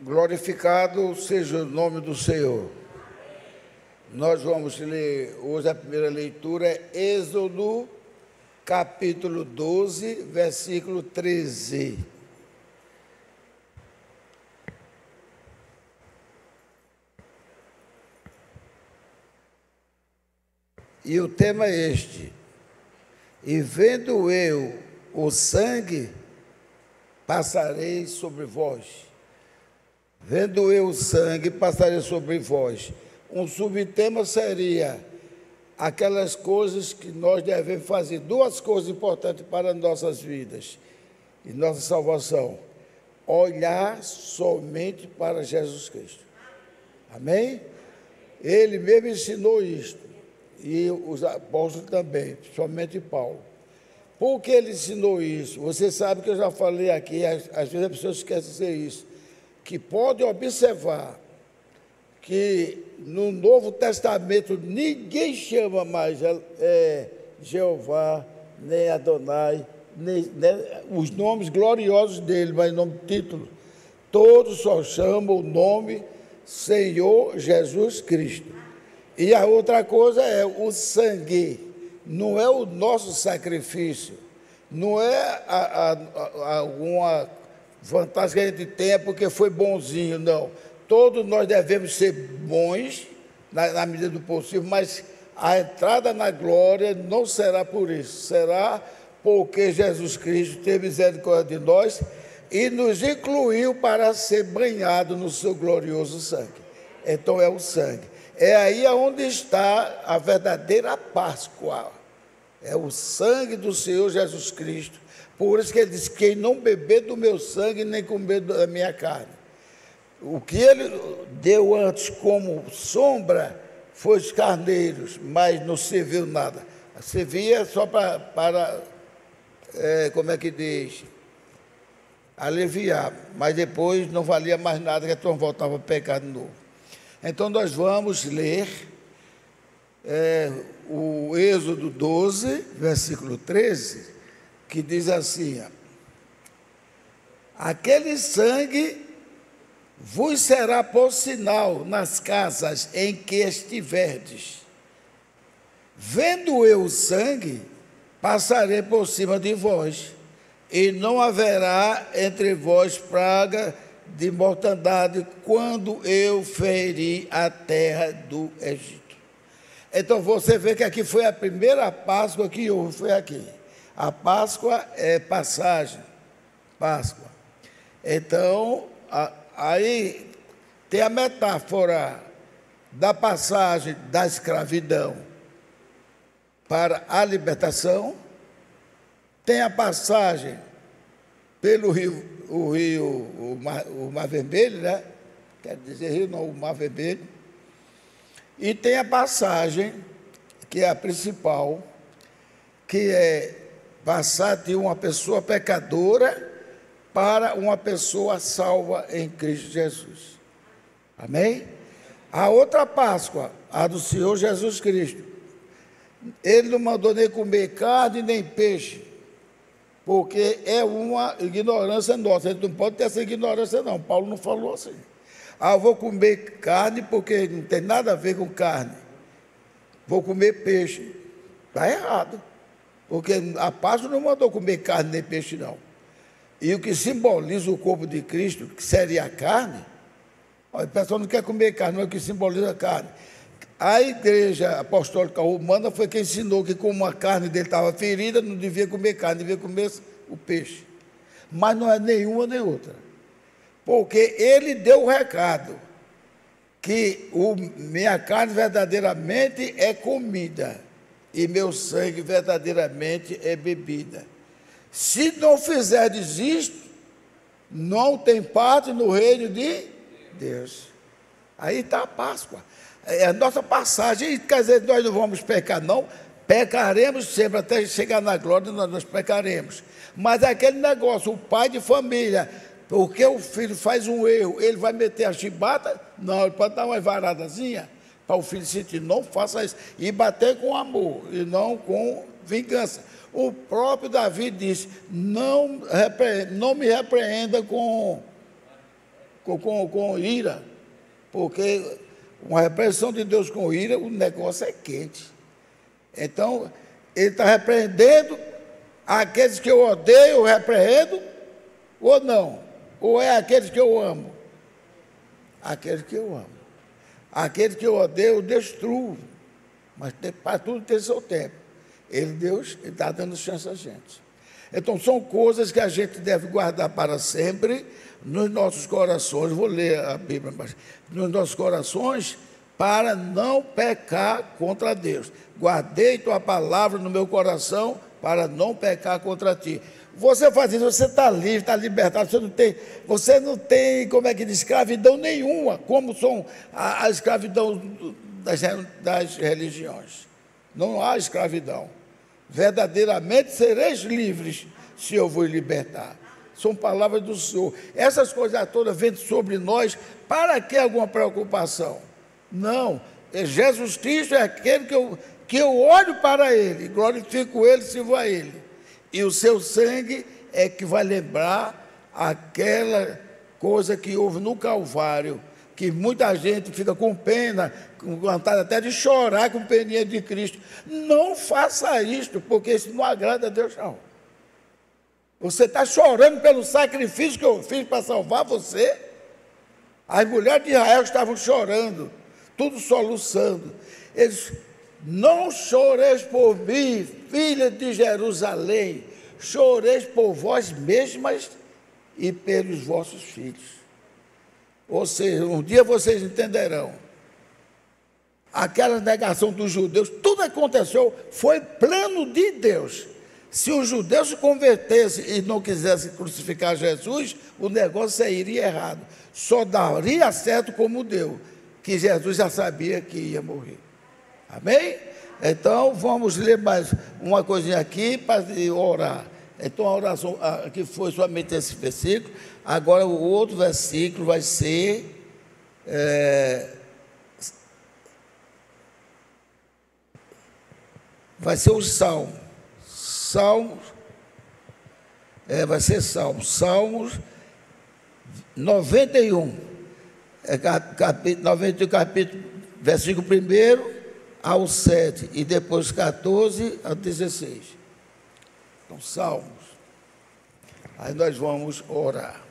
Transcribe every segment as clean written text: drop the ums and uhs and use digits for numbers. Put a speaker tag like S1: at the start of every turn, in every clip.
S1: Glorificado seja o nome do Senhor. Nós vamos ler, hoje a primeira leitura é Êxodo, capítulo 12, versículo 13. E o tema é este: e vendo eu o sangue, passarei sobre vós. Vendo eu o sangue, passarei sobre vós. Um subtema seria aquelas coisas que nós devemos fazer. Duas coisas importantes para nossas vidas e nossa salvação: olhar somente para Jesus Cristo. Amém? Ele mesmo ensinou isto, e os apóstolos também, principalmente Paulo. Por que ele ensinou isso? Você sabe que eu já falei aqui, às vezes as pessoas esquecem de dizer isso, que pode observar que no Novo Testamento ninguém chama mais Jeová, nem Adonai, nem os nomes gloriosos dele, mas nome título. Todos só chamam o nome Senhor Jesus Cristo. E a outra coisa é o sangue, não é o nosso sacrifício, não é alguma vantagem que a gente tenha porque foi bonzinho, não. Todos nós devemos ser bons na medida do possível, mas a entrada na glória não será por isso, será porque Jesus Cristo teve misericórdia de nós e nos incluiu para ser banhado no seu glorioso sangue. Então é o sangue. É aí onde está a verdadeira Páscoa. É o sangue do Senhor Jesus Cristo. Por isso que ele diz: quem não beber do meu sangue, nem comer da minha carne. O que ele deu antes como sombra foi os carneiros, mas não serviu nada. Servia só para como é que diz? Aliviar. Mas depois não valia mais nada, que a turma voltava a pecar de novo. Então nós vamos ler o Êxodo 12, versículo 13, que diz assim: aquele sangue vos será por sinal nas casas em que estiverdes. Vendo eu o sangue, passarei por cima de vós, e não haverá entre vós praga de mortandade quando eu feri a terra do Egito. Então você vê que aqui foi a primeira Páscoa que houve, foi aqui. A Páscoa é passagem, Páscoa. Então, aí tem a metáfora da passagem da escravidão para a libertação, tem a passagem pelo rio, o Mar Vermelho, né? Quer dizer rio, não, o Mar Vermelho. E tem a passagem, que é a principal, que é passar de uma pessoa pecadora para uma pessoa salva em Cristo Jesus. Amém? A outra Páscoa, a do Senhor Jesus Cristo, ele não mandou nem comer carne nem peixe, porque é uma ignorância nossa. A gente não pode ter essa ignorância, não. Paulo não falou assim: eu vou comer carne porque não tem nada a ver com carne. Vou comer peixe. Está errado. Porque a Páscoa não mandou comer carne nem peixe, não. E o que simboliza o corpo de Cristo, que seria a carne, o pessoal não quer comer carne, não é o que simboliza a carne. A Igreja Apostólica Romana foi quem ensinou que, como a carne dele estava ferida, não devia comer carne, devia comer o peixe. Mas não é nenhuma nem outra. Porque ele deu o recado que minha carne verdadeiramente é comida e meu sangue verdadeiramente é bebida. Se não fizerdes isto, não tem parte no reino de Deus. Aí está a Páscoa. É a nossa passagem. Quer dizer, nós não vamos pecar, não. Pecaremos sempre, até chegar na glória, nós pecaremos. Mas é aquele negócio, o pai de família, porque o filho faz um erro, ele vai meter a chibata? Não, ele pode dar uma varadazinha para o filho sentir: não faça isso. E bater com amor, e não com vingança. O próprio Davi disse: não me repreenda com com ira, porque uma repreensão de Deus com ira, o negócio é quente. Então, ele está repreendendo aqueles que eu odeio, eu repreendo, ou não? Ou é aqueles que eu amo? Aqueles que eu amo. Aqueles que eu odeio, eu destruo. Mas para tudo tem seu tempo. Deus está dando chance a gente. Então, são coisas que a gente deve guardar para sempre nos nossos corações. Vou ler a Bíblia, mas nos nossos corações, para não pecar contra Deus. Guardei tua palavra no meu coração para não pecar contra ti. Você faz isso, você está livre, está libertado, você não tem, como é que diz, escravidão nenhuma, como são a escravidão das religiões. Não há escravidão. Verdadeiramente sereis livres se eu vos libertar. São palavras do Senhor. Essas coisas todas vêm sobre nós, para que alguma preocupação? Não, Jesus Cristo é aquele que eu olho para Ele, glorifico Ele, sirvo a Ele. E o seu sangue é que vai lembrar aquela coisa que houve no Calvário, que muita gente fica com pena, com vontade até de chorar com peninha de Cristo. Não faça isto, porque isso não agrada a Deus, não. Você está chorando pelo sacrifício que eu fiz para salvar você? As mulheres de Israel estavam chorando, tudo soluçando. Eles: não choreis por mim, filha de Jerusalém, choreis por vós mesmas e pelos vossos filhos. Ou seja, um dia vocês entenderão. Aquela negação dos judeus, tudo aconteceu, foi plano de Deus. Se os judeus se convertessem e não quisessem crucificar Jesus, o negócio iria errado. Só daria certo como deu, que Jesus já sabia que ia morrer. Amém? Então, vamos ler mais uma coisinha aqui para orar. Então, a oração aqui foi somente esse versículo. Agora, o outro versículo vai ser... vai ser o Salmo. Vai ser Salmos 91. 91, capítulo, versículo 1 ao 7, e depois 14 a 16. Então, Salmos. Aí nós vamos orar.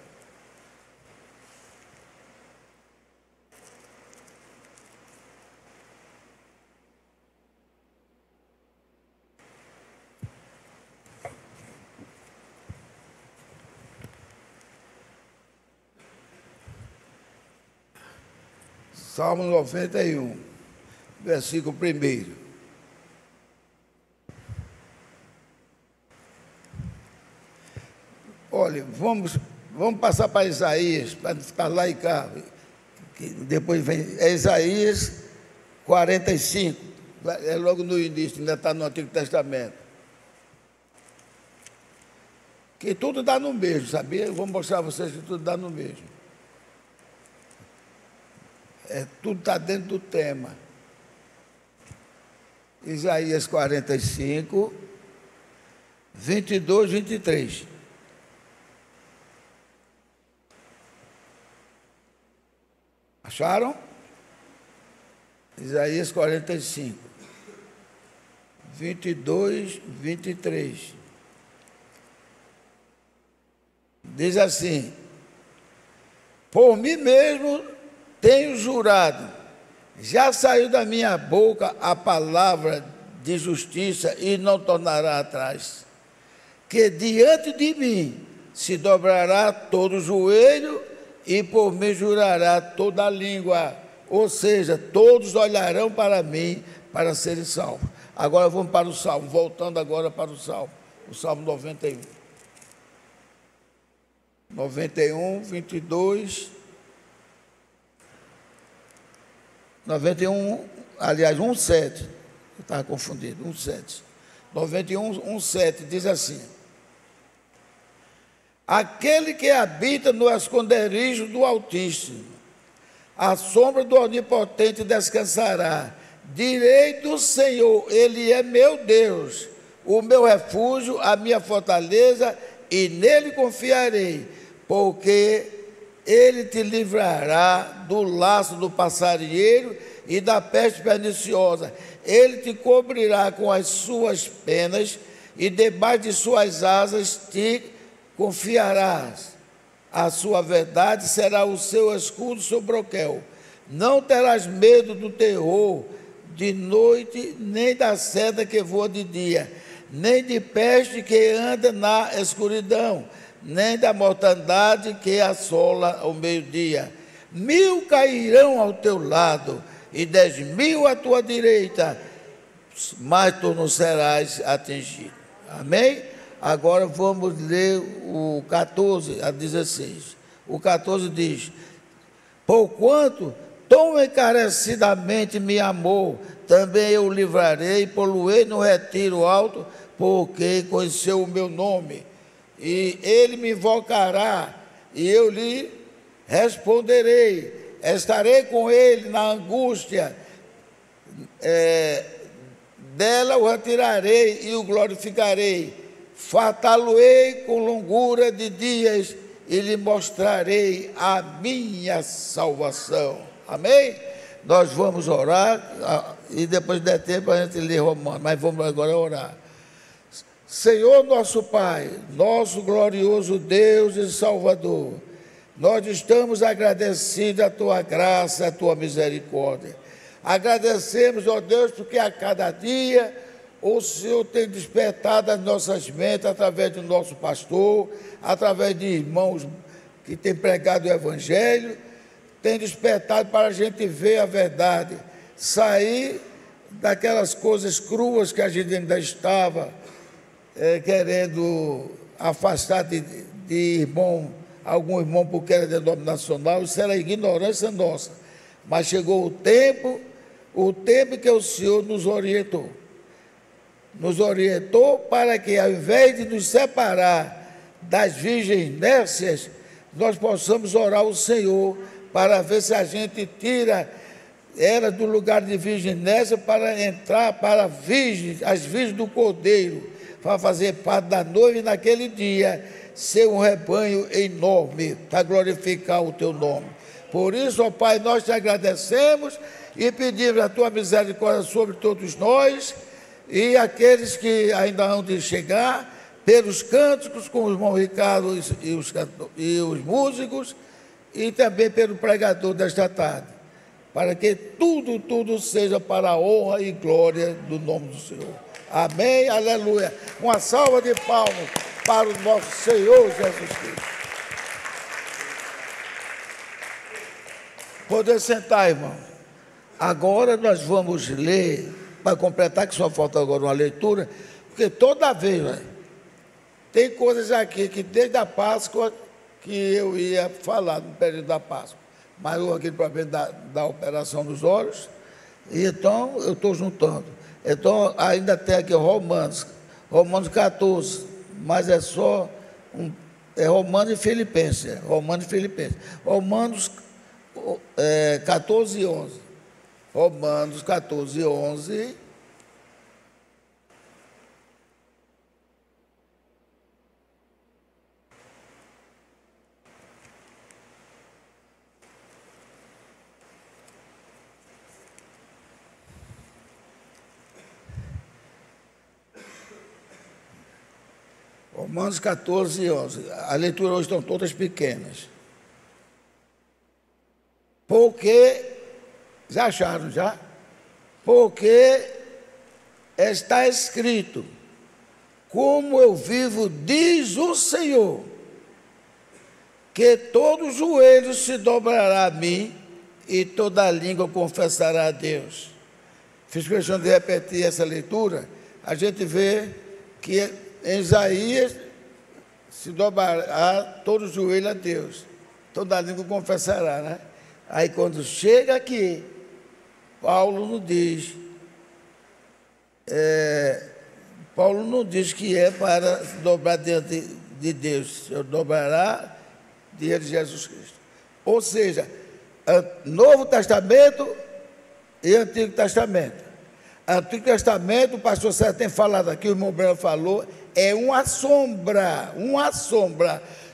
S1: Salmo 91, versículo 1. Olha, vamos passar para Isaías, para ficar lá e cá. Que depois vem Isaías 45, é logo no início, ainda está no Antigo Testamento. Que tudo dá no mesmo, sabia? Eu vou mostrar a vocês que tudo dá no mesmo. Tudo está dentro do tema. Isaías 45, 22, 23. Acharam? Isaías 45, 22, 23. Diz assim: por mim mesmo tenho jurado, já saiu da minha boca a palavra de justiça e não tornará atrás, que diante de mim se dobrará todo o joelho e por mim jurará toda a língua, ou seja, todos olharão para mim para serem salvos. Agora vamos para o Salmo, voltando agora para o Salmo 91. 91, 22... 91, aliás, 1,7, eu estava confundido, 1,7. 91, 1,7 diz assim: aquele que habita no esconderijo do Altíssimo, à sombra do Onipotente descansará. Direi do Senhor, Ele é meu Deus, o meu refúgio, a minha fortaleza, e nele confiarei, porque Ele te livrará do laço do passarinheiro e da peste perniciosa. Ele te cobrirá com as suas penas e debaixo de suas asas te confiarás. A sua verdade será o seu escudo sobre o broquel. Não terás medo do terror de noite, nem da seta que voa de dia, nem de peste que anda na escuridão, nem da mortandade que assola ao meio-dia. 1000 cairão ao teu lado e 10.000 à tua direita, mas tu não serás atingido. Amém? Agora vamos ler o 14 a 16. O 14 diz: porquanto tão encarecidamente me amou, também eu o livrarei, poluei no retiro alto, porque conheceu o meu nome. E ele me invocará, e eu lhe responderei. Estarei com ele na angústia, dela o retirarei e o glorificarei. Fartá-lo-ei com longura de dias e lhe mostrarei a minha salvação. Amém? Nós vamos orar e depois der tempo a gente lê Romanos, mas vamos agora orar. Senhor nosso Pai, nosso glorioso Deus e Salvador, nós estamos agradecidos à Tua graça, à Tua misericórdia. Agradecemos, ó Deus, porque a cada dia o Senhor tem despertado as nossas mentes através do nosso pastor, através de irmãos que têm pregado o Evangelho, tem despertado para a gente ver a verdade, sair daquelas coisas cruas que a gente ainda estava querendo afastar de irmão, algum irmão porque era denominacional. Isso era ignorância nossa, mas chegou o tempo que o Senhor nos orientou para que, ao invés de nos separar das virgens nércias, nós possamos orar ao Senhor para ver se a gente tira ela do lugar de virgem nércia para entrar para as virgens do Cordeiro, para fazer parte da noiva e naquele dia ser um rebanho enorme para glorificar o Teu nome. Por isso, ó Pai, nós te agradecemos e pedimos a Tua misericórdia sobre todos nós e aqueles que ainda hão de chegar, pelos cânticos com o irmão Ricardo e os músicos, e também pelo pregador desta tarde, para que tudo seja para a honra e glória do nome do Senhor. Amém, aleluia. Uma salva de palmas para o nosso Senhor Jesus Cristo. Poder sentar, irmão. Agora nós vamos ler, para completar, que só falta agora uma leitura, porque toda vez, tem coisas aqui que desde a Páscoa que eu ia falar no período da Páscoa, mas houve aquele problema da operação dos olhos, e então eu estou juntando. Então ainda tem aqui Romanos 14, mas é só Romanos e Filipenses. Romanos 14 e 11. Romanos 14 e 11. Romanos 14 e 11. A leitura hoje estão todas pequenas. Porque, já acharam já? Porque está escrito: como eu vivo, diz o Senhor, que todo joelho se dobrará a mim e toda língua confessará a Deus. Fiz questão de repetir essa leitura. A gente vê que em Isaías se dobrará todo joelho a Deus, toda língua confessará, né? Aí quando chega aqui, Paulo não diz que é para se dobrar diante de Deus, se dobrará diante de Jesus Cristo. Ou seja, Novo Testamento e Antigo Testamento. Antigo Testamento, o pastor Sérgio tem falado aqui, o irmão Breno falou, é uma sombra.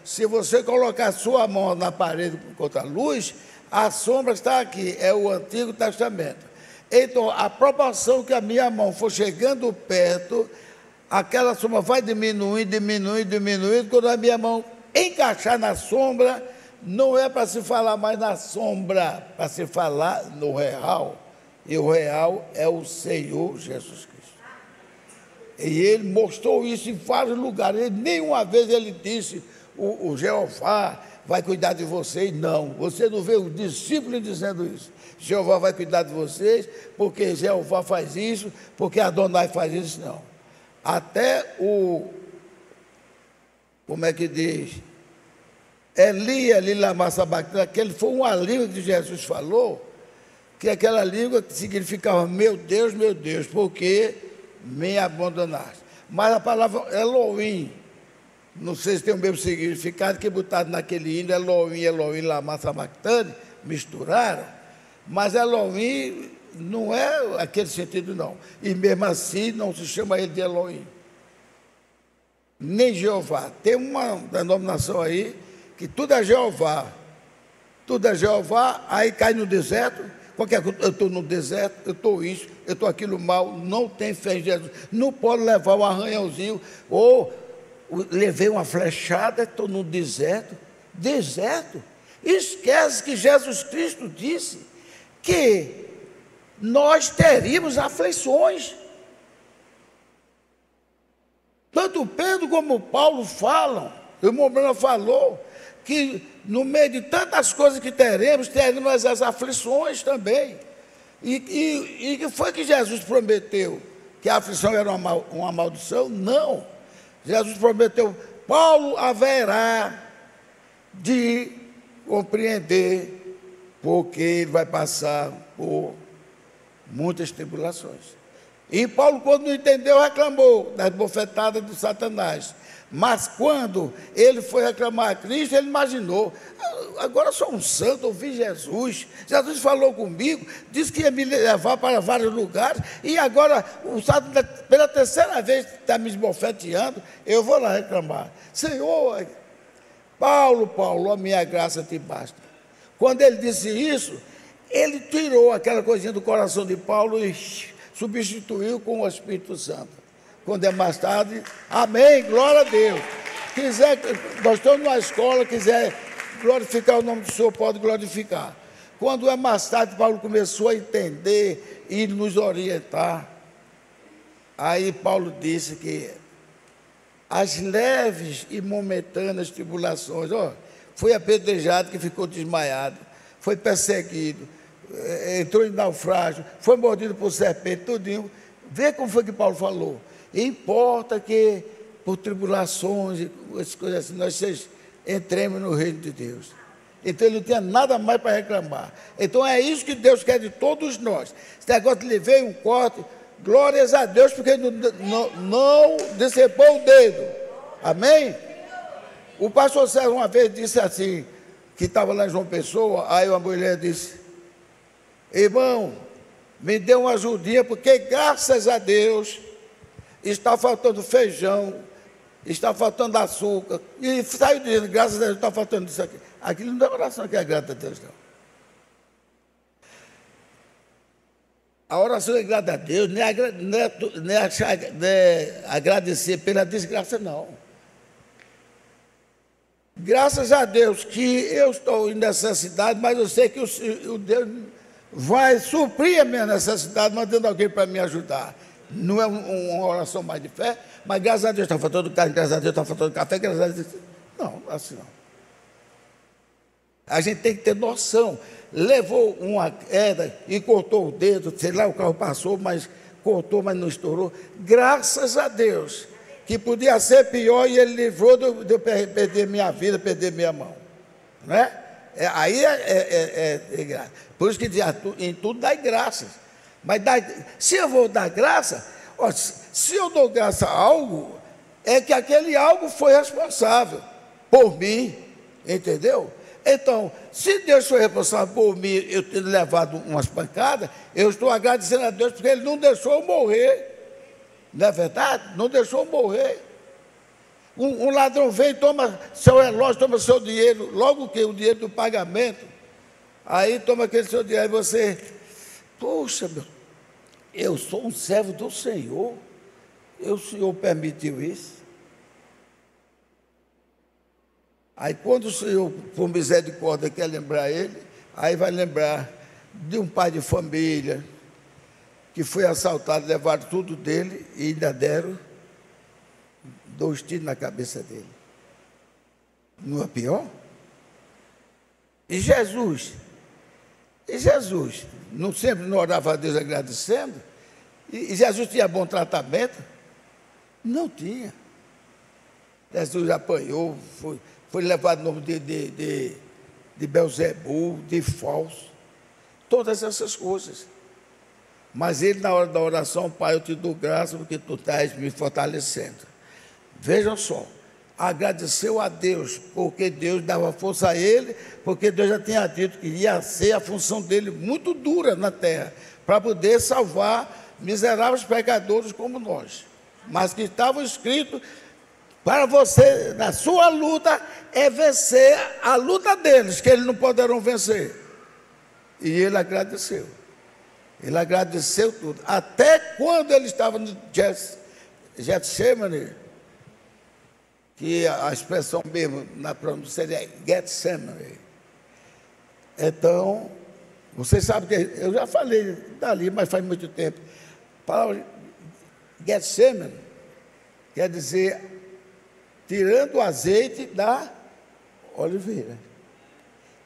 S1: se você colocar a sua mão na parede contra a luz, a sombra está aqui, é o Antigo Testamento. Então, a proporção que a minha mão for chegando perto, aquela sombra vai diminuindo, diminuindo, diminuindo. Quando a minha mão encaixar na sombra, não é para se falar mais na sombra, para se falar no real. E o real é o Senhor Jesus Cristo. E ele mostrou isso em vários lugares. Nenhuma vez ele disse, o Jeová vai cuidar de vocês. Não, você não vê os discípulos dizendo isso. Jeová vai cuidar de vocês, porque Jeová faz isso, porque Adonai faz isso, não. Até como é que diz? Eli lama sabachthani, aquele foi uma língua que Jesus falou, que aquela língua significava, meu Deus, por que me abandonaste? Mas a palavra Elohim, não sei se tem o mesmo significado que botado naquele hino, Elohim lama sabachthani, misturaram, mas Elohim não é aquele sentido, não. E mesmo assim não se chama ele de Elohim, nem Jeová. Tem uma denominação aí que tudo é Jeová, aí cai no deserto. Qualquer coisa, eu estou no deserto, eu estou isso, eu estou aquilo mal, não tem fé em Jesus, não pode levar um arranhãozinho, ou levei uma flechada, estou no deserto. Esquece que Jesus Cristo disse que nós teríamos aflições. Tanto Pedro como Paulo falam, o irmão Bruno falou, que no meio de tantas coisas que teremos as aflições também. E que foi que Jesus prometeu? Que a aflição era uma maldição? Não. Jesus prometeu, Paulo haverá de compreender, porque ele vai passar por muitas tribulações. E Paulo, quando não entendeu, reclamou das bofetadas de Satanás. Mas quando ele foi reclamar a Cristo, ele imaginou, agora eu sou um santo, ouvi Jesus, Jesus falou comigo, disse que ia me levar para vários lugares, e agora o Satanás, pela terceira vez, está me esbofeteando, eu vou lá reclamar. Senhor, Paulo, a minha graça te basta. Quando ele disse isso, ele tirou aquela coisinha do coração de Paulo e substituiu com o Espírito Santo. Quando é mais tarde, amém, glória a Deus. Nós estamos numa escola, quiser glorificar o nome do Senhor, pode glorificar. Quando é mais tarde, Paulo começou a entender e nos orientar. Aí Paulo disse que as leves e momentâneas tribulações, foi apedrejado que ficou desmaiado, foi perseguido, entrou em naufrágio, foi mordido por serpente, tudinho. Vê como foi que Paulo falou. Importa que por tribulações e essas coisas assim, nós entremos no reino de Deus. Então ele não tinha nada mais para reclamar. Então é isso que Deus quer de todos nós. Esse negócio de levei um corte, glórias a Deus, porque não decepou o dedo. Amém? O pastor Sérgio uma vez disse assim, que estava lá em João Pessoa, aí uma mulher disse, irmão, me dê uma ajudinha, porque graças a Deus está faltando feijão, está faltando açúcar, e saiu dizendo, graças a Deus está faltando isso aqui. Aquilo não é oração que é grata a Deus, não. A oração é grata a Deus, não é agradecer pela desgraça, não. Graças a Deus que eu estou em necessidade, mas eu sei que o Deus vai suprir a minha necessidade, mandando alguém para me ajudar. Não é uma oração mais de fé, mas graças a Deus está faltando carne, graças a Deus está faltando café, graças a Deus. Não, assim não. A gente tem que ter noção. Levou uma queda e cortou o dedo, sei lá, o carro passou, mas cortou, mas não estourou. Graças a Deus, que podia ser pior e ele livrou de eu perder minha vida, perder minha mão. Não é? Aí é graça. Por isso que diz, em tudo dai graças. Mas se eu vou dar graça, se eu dou graça a algo, é que aquele algo foi responsável por mim, entendeu? Então, se Deus foi responsável por mim, eu ter levado umas pancadas, eu estou agradecendo a Deus, porque Ele não deixou eu morrer, não é verdade? Não deixou eu morrer. Um ladrão vem, toma seu relógio, toma seu dinheiro, logo que o dinheiro do pagamento, aí toma aquele seu dinheiro, aí você, poxa, eu sou um servo do Senhor, o Senhor permitiu isso? Aí quando o Senhor, por misericórdia, quer lembrar ele, aí vai lembrar de um pai de família, que foi assaltado, levaram tudo dele e ainda deram 2 tiros na cabeça dele. Não é pior? E Jesus? Não sempre não orava a Deus agradecendo? E Jesus tinha bom tratamento? Não tinha. Jesus apanhou, foi levado no nome de Belzebu, de falso, todas essas coisas. Mas ele, na hora da oração, Pai, eu te dou graça porque tu estás me fortalecendo. Vejam só, agradeceu a Deus, porque Deus dava força a ele, porque Deus já tinha dito que ia ser a função dele muito dura na terra, para poder salvar miseráveis pecadores como nós. Mas que estava escrito, para você, na sua luta, é vencer a luta deles, que eles não poderão vencer. E ele agradeceu. Ele agradeceu tudo. Até quando ele estava no Getsemane, que a expressão mesmo na pronúncia seria Getsemane. Então, vocês sabem que eu já falei dali, mas faz muito tempo. A palavra Getsemane quer dizer tirando o azeite da oliveira.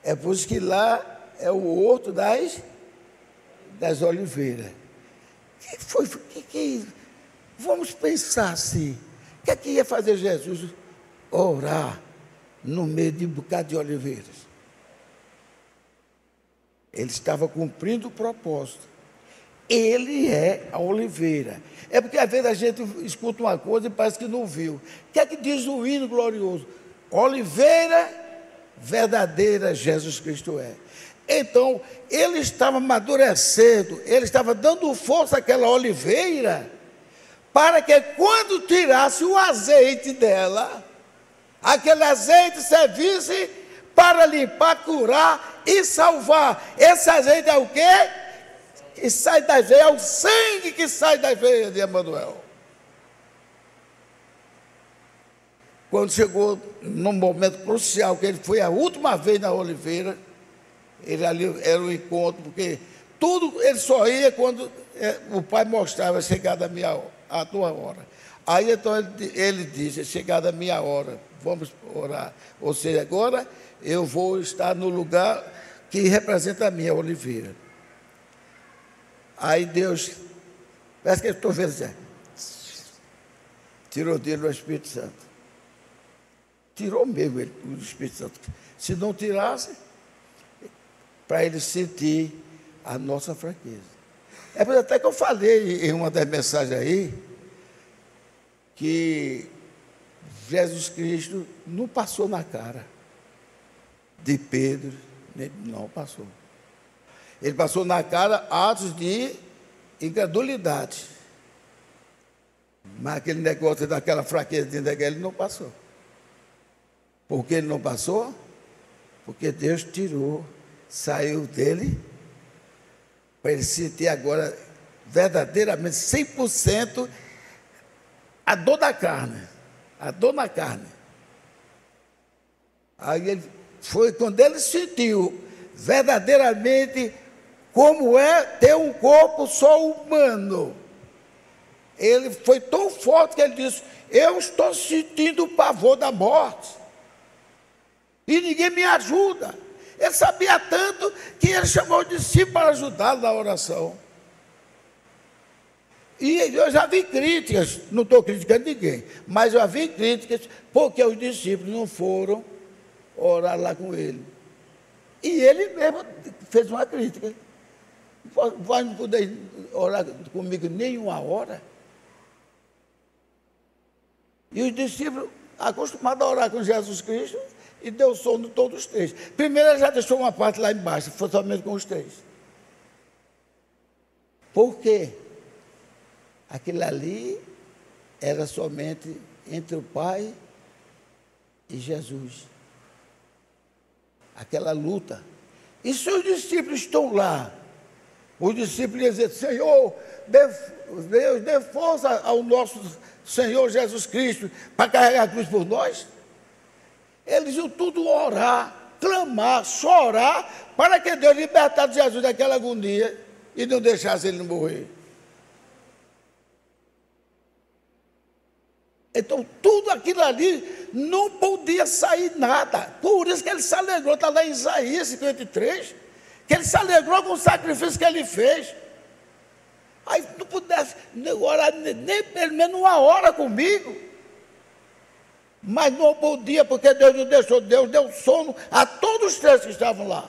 S1: É por isso que lá é o horto das oliveiras. Vamos pensar assim. O que é que ia fazer Jesus? Orar no meio de um bocado de oliveiras. Ele estava cumprindo o propósito. Ele é a oliveira. É porque às vezes a gente escuta uma coisa e parece que não viu. O que é que diz o hino glorioso? Oliveira verdadeira Jesus Cristo é. Então, ele estava amadurecendo, ele estava dando força àquela oliveira, para que quando tirasse o azeite dela, aquele azeite servisse para limpar, curar e salvar. Esse azeite é o quê? Que sai das veias, é o sangue que sai das veias de Emanuel. Quando chegou num momento crucial, que ele foi a última vez na oliveira, ele ali era um encontro, porque tudo ele só ia quando o pai mostrava, chegada a tua hora. Aí então ele disse, chegada a minha hora, vamos orar. Ou seja, agora eu vou estar no lugar que representa a minha oliveira. Aí Deus, parece que eu estou vendo assim, tirou dele o Espírito Santo. Tirou mesmo ele, o Espírito Santo. Se não tirasse, para ele sentir a nossa fraqueza. É por até que eu falei em uma das mensagens aí, que Jesus Cristo não passou na cara de Pedro, não passou. Ele passou na cara atos de incredulidade. Mas aquele negócio daquela fraqueza dentro daquele, ele não passou. Por que ele não passou? Porque Deus tirou, saiu dele, para ele sentir agora verdadeiramente 100% a dor da carne. A dor na carne. Aí ele foi quando ele sentiu verdadeiramente como é ter um corpo só humano. Ele foi tão forte que ele disse: eu estou sentindo o pavor da morte. E ninguém me ajuda. Ele sabia tanto que ele chamou os discípulos para ajudá-lo na oração. E eu já vi críticas, não estou criticando ninguém, mas eu já vi críticas porque os discípulos não foram orar lá com ele. E ele mesmo fez uma crítica. Vai não poder orar comigo nem uma hora? E os discípulos, acostumados a orar com Jesus Cristo, e deu sono todos os três. Primeiro ele já deixou uma parte lá embaixo, foi somente com os três. Por quê? Aquilo ali era somente entre o Pai e Jesus. Aquela luta. E se os discípulos estão lá, os discípulos dizem: Senhor, Deus, dê força ao nosso Senhor Jesus Cristo para carregar a cruz por nós. Eles iam tudo orar, clamar, chorar, para que Deus libertasse Jesus daquela agonia e não deixasse ele morrer. Então, tudo aquilo ali não podia sair nada. Por isso que ele se alegrou, está lá em Isaías 53, que ele se alegrou com o sacrifício que ele fez. Aí não pudesse orar nem pelo menos uma hora comigo. Mas não podia, porque Deus não deixou. Deus deu sono a todos os três que estavam lá.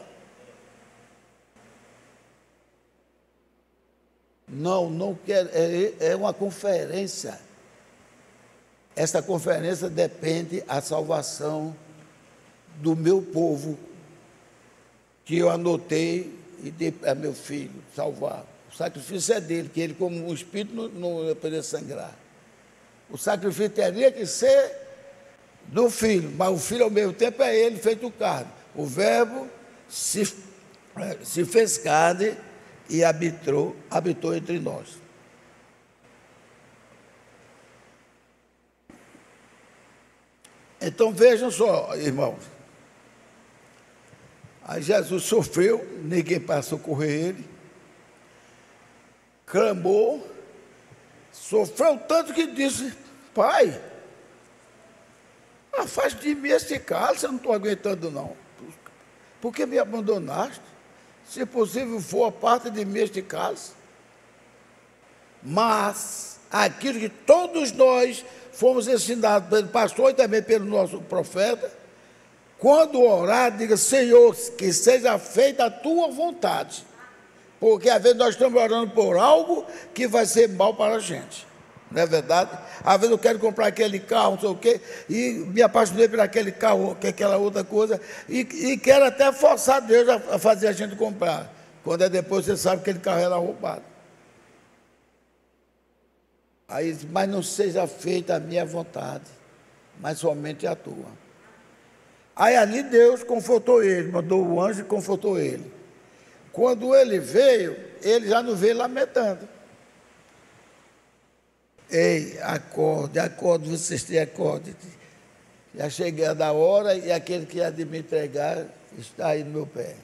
S1: Não quero, é uma conferência. Essa conferência depende da salvação do meu povo, que eu anotei e dei a meu filho salvar. O sacrifício é dele, que ele, como um espírito, não ia poder sangrar. O sacrifício teria que ser do filho, mas o filho ao mesmo tempo é ele feito carne. O verbo se fez carne e habitou entre nós. Então vejam só, irmãos. Aí Jesus sofreu, ninguém passou a socorrer ele. Clamou, sofreu tanto que disse: Pai, afaste de mim esse cálice, eu não estou aguentando não. Por que me abandonaste? Se possível for, parte de mim este cálice. Mas aquilo que todos nós fomos ensinados pelo pastor e também pelo nosso profeta, quando orar, diga: Senhor, que seja feita a tua vontade. Porque às vezes nós estamos orando por algo que vai ser mal para a gente. Não é verdade? Às vezes eu quero comprar aquele carro, não sei o quê, e me apaixonei por aquele carro, que aquela outra coisa, e quero até forçar Deus a fazer a gente comprar. Quando é depois você sabe que aquele carro era roubado. Aí, mas não seja feita a minha vontade, mas somente a tua. Aí ali Deus confortou ele, mandou o anjo e confortou ele. Quando ele veio, ele já não veio lamentando. Ei, acorde, vocês têm acorde. Já chegando a hora e aquele que há de me entregar está aí no meu pé.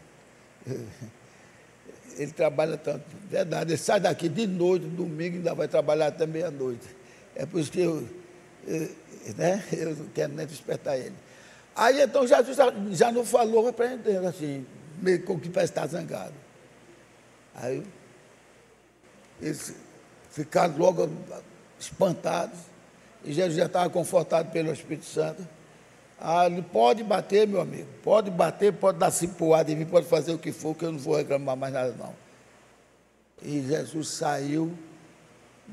S1: Ele trabalha tanto, verdade, ele sai daqui de noite, domingo, ainda vai trabalhar até meia-noite. É por isso que eu não quero nem despertar ele. Aí então Jesus já não falou, repreendendo assim, meio como que parece estar zangado. Aí eles ficaram logo espantados, e Jesus já estava confortado pelo Espírito Santo. Ele pode bater, meu amigo, pode bater, pode dar cipuada em mim, pode fazer o que for, que eu não vou reclamar mais nada não. E Jesus saiu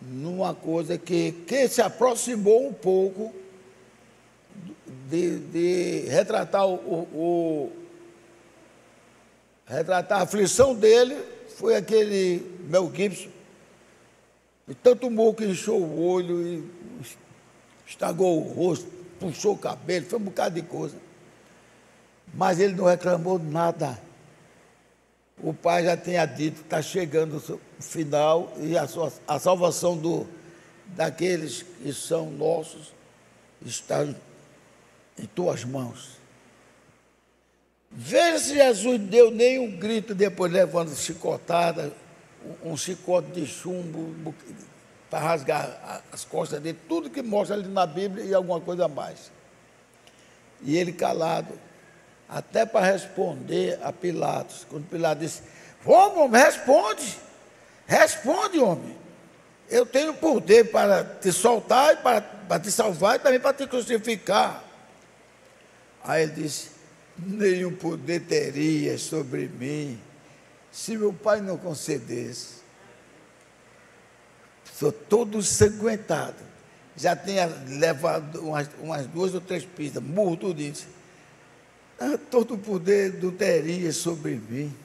S1: numa coisa que se aproximou um pouco de retratar retratar a aflição dele, foi aquele Mel Gibson, e tanto humor que inchou o olho e estragou o rosto, puxou o cabelo, foi um bocado de coisa. Mas ele não reclamou nada. O Pai já tinha dito que está chegando o final e a salvação daqueles que são nossos está em tuas mãos. Veja se Jesus deu nem um grito depois levando chicotada, um chicote de chumbo para rasgar as costas dele, tudo que mostra ali na Bíblia e alguma coisa mais. E ele calado, até para responder a Pilatos. Quando Pilatos disse: homem, responde, homem. Eu tenho poder para te soltar, e para te salvar e também para te crucificar. Aí ele disse: nenhum poder teria sobre mim se meu Pai não concedesse. Sou todo ensanguentado. Já tinha levado umas 2 ou 3 pistas, murro tudo isso. Todo o poder não teria sobre mim.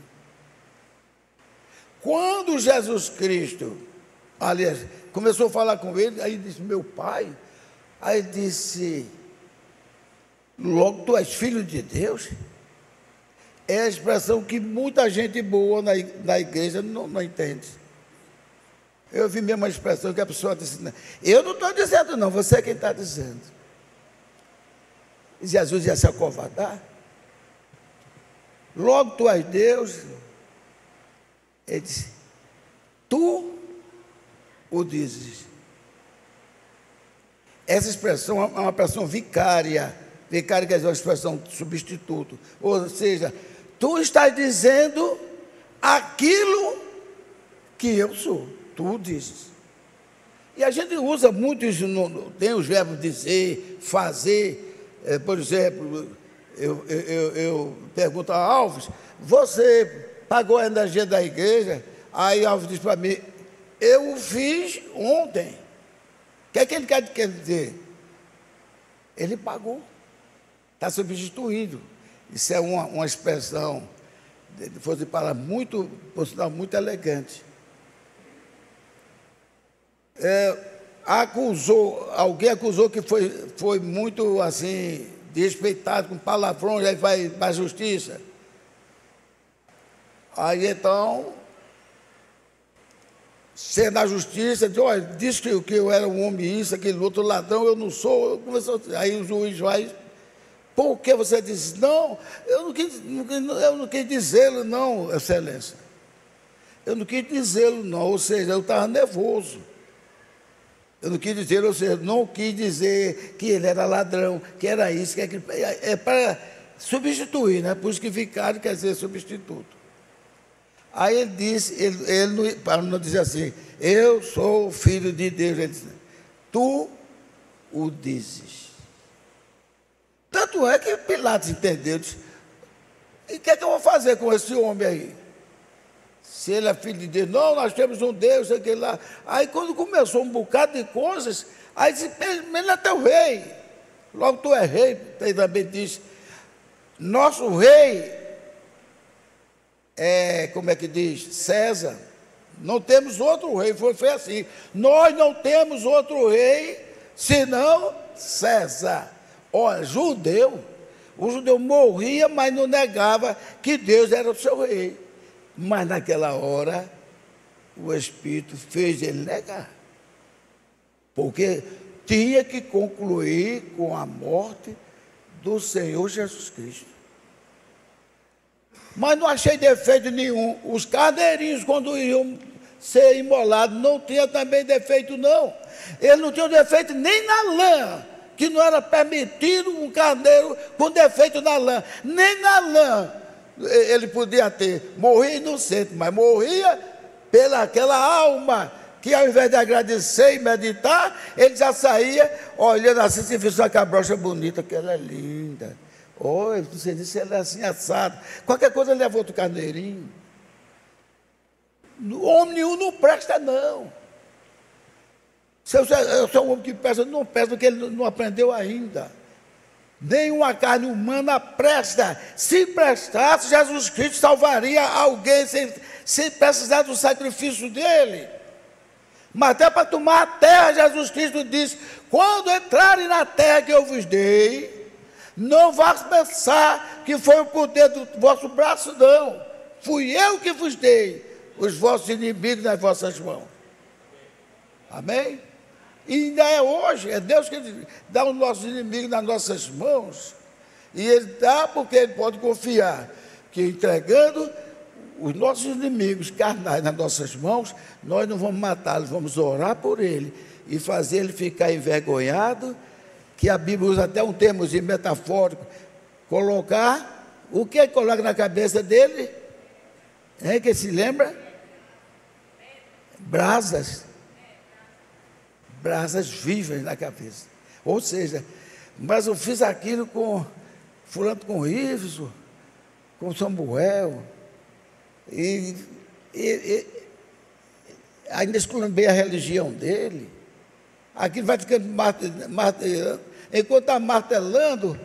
S1: Quando Jesus Cristo, aliás, começou a falar com ele, aí disse: meu Pai. Aí disse: logo tu és filho de Deus. É a expressão que muita gente boa na igreja não entende. Eu vi mesmo uma expressão que a pessoa disse: eu não estou dizendo não, você é quem está dizendo. E Jesus ia se acovardar. Logo tu és Deus. Ele disse: tu o dizes. Essa expressão é uma expressão vicária. Vicária quer dizer uma expressão de substituto. Ou seja, tu estás dizendo aquilo que eu sou. Tu dizes. E a gente usa muito isso, tem os verbos dizer, fazer. Por exemplo, eu pergunto a Alves: você pagou a energia da igreja? Aí Alves diz para mim: eu o fiz ontem. O que é que ele quer dizer? Ele pagou. Está substituindo. Isso é uma expressão, fosse para muito, por sinal, muito elegante. Alguém acusou que foi muito assim, desrespeitado, com palavrões, aí vai para a justiça. Aí então, sendo a justiça, disse que eu era um homem isso, aquele outro ladrão, eu não sou. Aí o juiz vai: por que você disse? Não, eu não quis dizê-lo, não, excelência. Eu não quis dizê-lo, não, ou seja, eu estava nervoso. Eu não quis dizer, ou seja, não quis dizer que ele era ladrão, que era isso, que aquilo. É para substituir, né? Por isso que vicário quer dizer substituto. Aí ele disse, ele para não dizer assim: eu sou filho de Deus, ele disse: tu o dizes. Tanto é que Pilatos entendeu, disse: e o que é que eu vou fazer com esse homem aí? Se ele é filho de Deus, não, nós temos um Deus, aquele lá. Aí quando começou um bocado de coisas, aí disse: ele é teu rei. Logo tu é rei. Ele também disse: nosso rei é, como é que diz? César. Não temos outro rei. Foi assim: nós não temos outro rei senão César. Olha, o judeu morria, mas não negava que Deus era o seu rei. Mas naquela hora, o Espírito fez ele negar. Porque tinha que concluir com a morte do Senhor Jesus Cristo. Mas não achei defeito nenhum. Os carneirinhos, quando iam ser imolados, não tinha também defeito, não. Eles não tinham defeito nem na lã, que não era permitido um carneiro com defeito na lã. Nem na lã ele podia ter. Morria inocente, mas morria pelaquela alma que, ao invés de agradecer e meditar, ele já saía olhando assim, se visse uma cabrocha bonita, que ela é linda. Oi, você disse, ela é assim, assado. Qualquer coisa leva outro carneirinho. Homem nenhum não presta, não. Se eu sou um homem que presta, não presta, porque ele não aprendeu ainda. Nenhuma carne humana presta. Se prestasse, Jesus Cristo salvaria alguém sem precisar do sacrifício dele. Mas até para tomar a terra, Jesus Cristo disse: quando entrarem na terra que eu vos dei, não vá pensar que foi o poder do vosso braço, não. Fui eu que vos dei os vossos inimigos nas vossas mãos. Amém? E ainda é hoje, é Deus que dá os nossos inimigos nas nossas mãos. E Ele dá porque Ele pode confiar que, entregando os nossos inimigos carnais nas nossas mãos, nós não vamos matá-los, vamos orar por ele e fazer ele ficar envergonhado, que a Bíblia usa até um termo metafórico: colocar, o que ele coloca na cabeça dele? Que se lembra? Brasas vivas na cabeça. Ou seja, mas eu fiz aquilo com fulano, com Iveson, com Samuel, e ainda esculhambei a religião dele. Aquilo vai ficando martelando. Enquanto está martelando,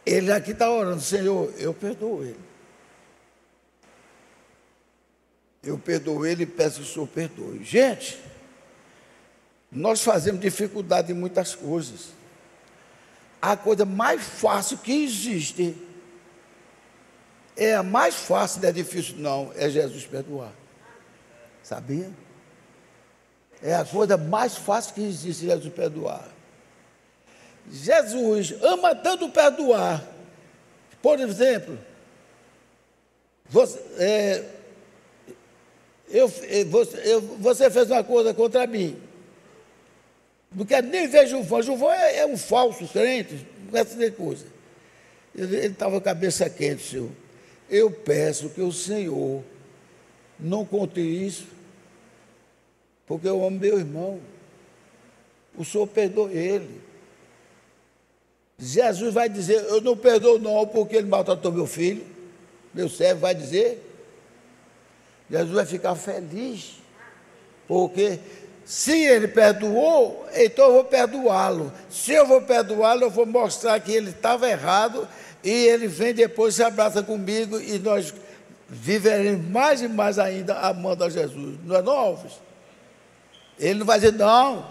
S1: ele aqui está orando: Senhor, eu perdoo ele. Eu perdoo ele e peço que o Senhor perdoe. Gente, nós fazemos dificuldade em muitas coisas. a coisa mais fácil que existe. É a mais fácil, não é difícil não, é Jesus perdoar. Sabia? É a coisa mais fácil que existe, Jesus perdoar. Jesus ama tanto perdoar. Por exemplo, você fez uma coisa contra mim. Não quero nem ver Gilvão. Gilvão é um falso crente, não quer dizer coisa. Ele estava com a cabeça quente, senhor. Eu peço que o Senhor não conte isso, porque eu amo meu irmão. O Senhor perdoa ele. Jesus vai dizer, eu não perdoo não, porque ele maltratou meu filho, meu servo vai dizer. Jesus vai ficar feliz, porque se ele perdoou, então eu vou perdoá-lo. Se eu vou perdoá-lo, eu vou mostrar que ele estava errado, e ele vem depois, se abraça comigo, e nós viveremos mais e mais ainda amando a Jesus. Não é não, Alves? Ele não vai dizer, não.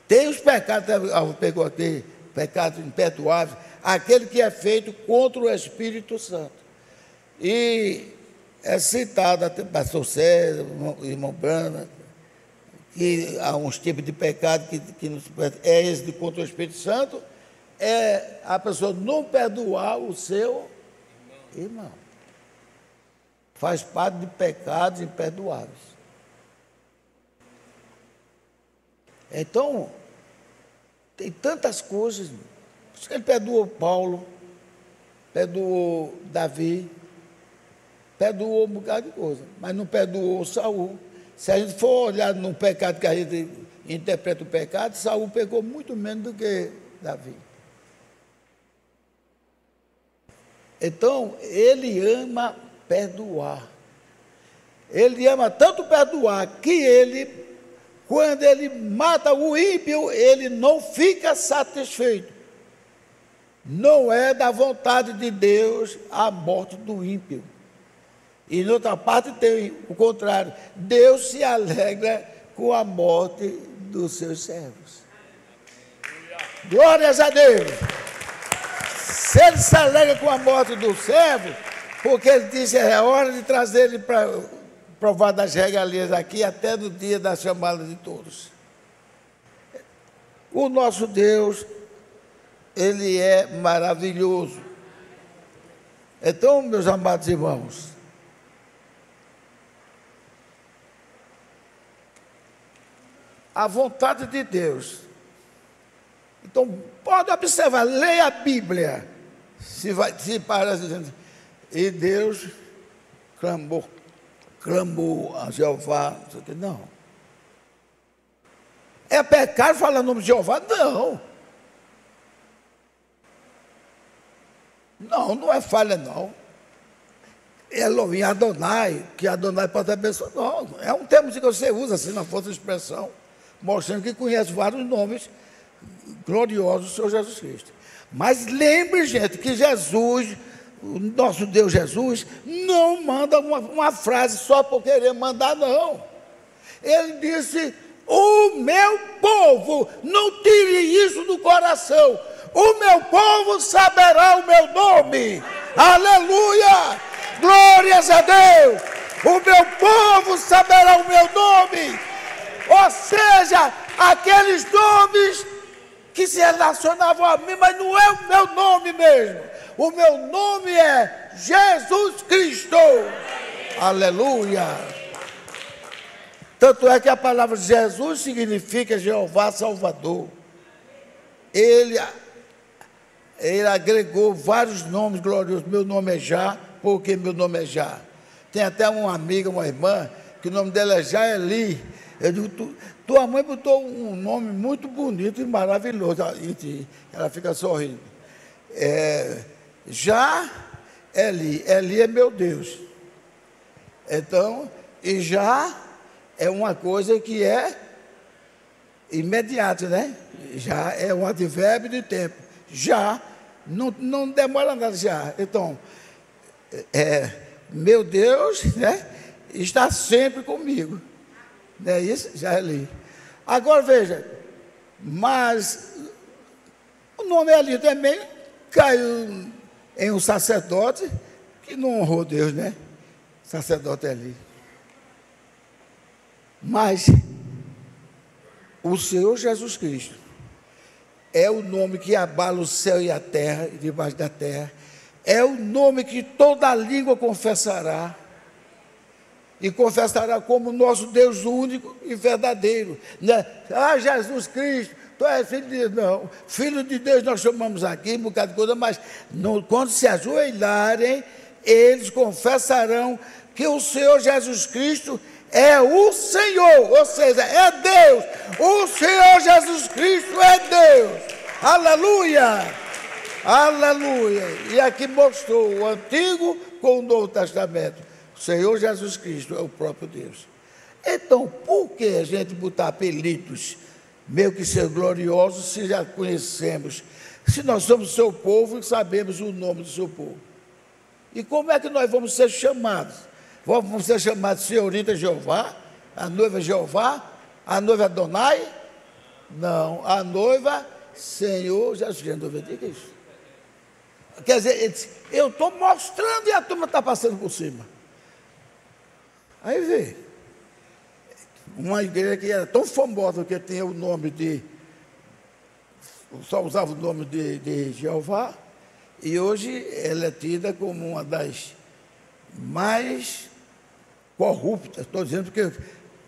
S1: Tem os pecados, Alves pegou aqui, pecados imperdoáveis, aquele que é feito contra o Espírito Santo. E é citado até pastor César, irmão Brana, que há uns tipos de pecado que não se perde. É esse de contra o Espírito Santo, é a pessoa não perdoar o seu irmão. Faz parte de pecados imperdoáveis. Então, tem tantas coisas. Ele perdoou Paulo, perdoou Davi, perdoou um bocado de coisa, mas não perdoou Saul. Se a gente for olhar no pecado que a gente interpreta o pecado, Saul pecou muito menos do que Davi. Então, ele ama perdoar. Ele ama tanto perdoar que ele, quando ele mata o ímpio, ele não fica satisfeito. Não é da vontade de Deus a morte do ímpio. E, em outra parte, tem o contrário. Deus se alegra com a morte dos seus servos. Glórias a Deus! Se ele se alegra com a morte do servo, porque ele disse, é hora de trazer ele para provar das regalias aqui, até no dia da chamada de todos. O nosso Deus, ele é maravilhoso. Então, meus amados irmãos, a vontade de Deus. Então, pode observar, leia a Bíblia. Se parece dizendo, e Deus clamou a Jeová, não sei o que, não. É pecado falar o nome de Jeová? Não. Não é falha, não. Elohim, Adonai, que Adonai pode abençoar. Não, é um termo que você usa assim na força de expressão, mostrando que conhece vários nomes gloriosos do Senhor Jesus Cristo. Mas lembre, gente, que Jesus, o nosso Deus Jesus, não manda uma frase só por querer mandar, não. Ele disse, o meu povo, não tire isso do coração, o meu povo saberá o meu nome. Aleluia! Glórias a Deus! O meu povo saberá o meu nome. Ou seja, aqueles nomes que se relacionavam a mim, mas não é o meu nome mesmo. O meu nome é Jesus Cristo. Aleluia. Tanto é que a palavra Jesus significa Jeová Salvador. Ele agregou vários nomes gloriosos. Meu nome é Já, porque meu nome é Já. Tem até uma amiga, uma irmã, que o nome dela é Jaeli. Eu digo, tua mãe botou um nome muito bonito e maravilhoso. Ela fica sorrindo. Eli é meu Deus. Então, e já é uma coisa que é imediata, né? Já é um advérbio de tempo. Já, não demora nada já. Então, meu Deus, né? Está sempre comigo. Não é isso? Já é ali. Agora veja, mas o nome ali também caiu em um sacerdote que não honrou Deus, né? Sacerdote ali. Mas o Senhor Jesus Cristo é o nome que abala o céu e a terra, e debaixo da terra. É o nome que toda língua confessará. E confessará como nosso Deus único e verdadeiro. Né? Ah, Jesus Cristo, tu és filho de Deus. Não, filho de Deus nós chamamos aqui, um bocado de coisa, mas quando se ajoelharem, eles confessarão que o Senhor Jesus Cristo é o Senhor, ou seja, é Deus. O Senhor Jesus Cristo é Deus. Aleluia! Aleluia! E aqui mostrou o Antigo com o Novo Testamento. O Senhor Jesus Cristo é o próprio Deus. Então, por que a gente botar apelidos, meio que ser gloriosos, se já conhecemos? Se nós somos seu povo e sabemos o nome do seu povo. E como é que nós vamos ser chamados? Vamos ser chamados Senhorita Jeová, a noiva Jeová, a noiva Adonai? Não, a noiva Senhor Jesus Cristo. Diga isso. Quer dizer, ele disse, eu estou mostrando e a turma está passando por cima. Aí vê, uma igreja que era tão famosa que tinha o nome de, só usava o nome de Jeová, e hoje ela é tida como uma das mais corruptas. Estou dizendo porque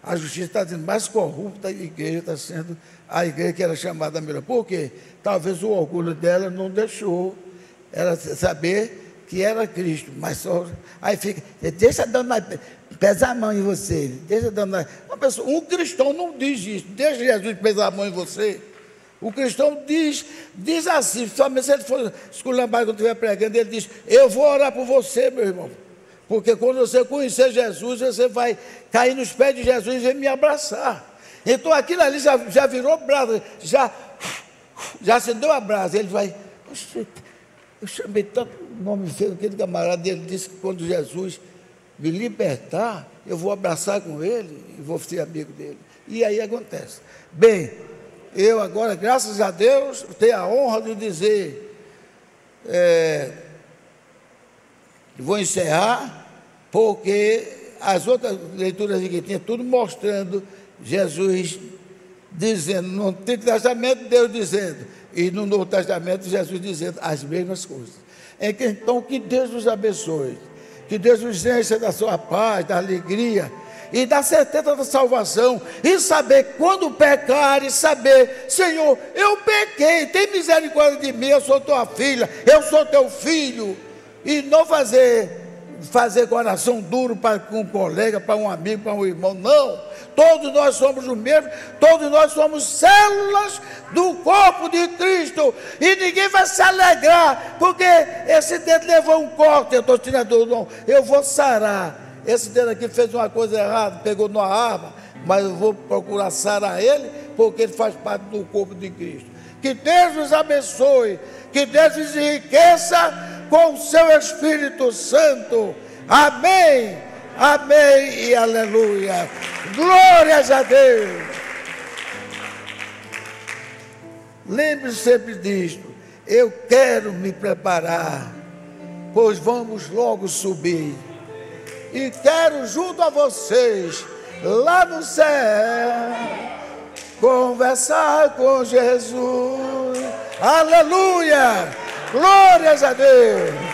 S1: a justiça está dizendo mais corrupta, a igreja está sendo a igreja que era chamada melhor. Por quê? Talvez o orgulho dela não deixou ela saber que era Cristo, mas só, aí fica, deixa a dona pesar a mão em você, deixa a dona, um cristão não diz isso, deixa Jesus pesar a mão em você. O cristão diz assim, somente se ele for esculambado quando estiver pregando, ele diz, eu vou orar por você, meu irmão, porque quando você conhecer Jesus, você vai cair nos pés de Jesus e me abraçar. Então aquilo ali já virou brasa, já acendeu a brasa, ele vai, eu chamei tanto nome feio, aquele camarada, ele disse que quando Jesus me libertar, eu vou abraçar com ele e vou ser amigo dele. E aí acontece. Bem, eu agora, graças a Deus, tenho a honra de dizer, vou encerrar, porque as outras leituras que tinha, tudo mostrando Jesus dizendo, no Antigo Testamento, Deus dizendo, e no Novo Testamento, Jesus dizendo as mesmas coisas. Então, que Deus nos abençoe, que Deus nos encha da sua paz, da alegria, e da certeza da salvação, e saber quando pecar, e saber, Senhor, eu pequei, tem misericórdia de mim, eu sou tua filha, eu sou teu filho, e não fazer coração duro para um colega, para um amigo, para um irmão, não. Todos nós somos o mesmo, todos nós somos células do corpo de Cristo, e ninguém vai se alegrar, porque esse dedo levou um corte, eu estou tirando, não, eu vou sarar. Esse dedo aqui fez uma coisa errada, pegou numa arma, mas eu vou procurar sarar ele, porque ele faz parte do corpo de Cristo. Que Deus nos abençoe, que Deus nos enriqueça com o seu Espírito Santo. Amém, amém e aleluia. Glórias a Deus. Lembre-se sempre disto. Eu quero me preparar, pois vamos logo subir. E quero junto a vocês, lá no céu, conversar com Jesus. Aleluia! Glórias a Deus!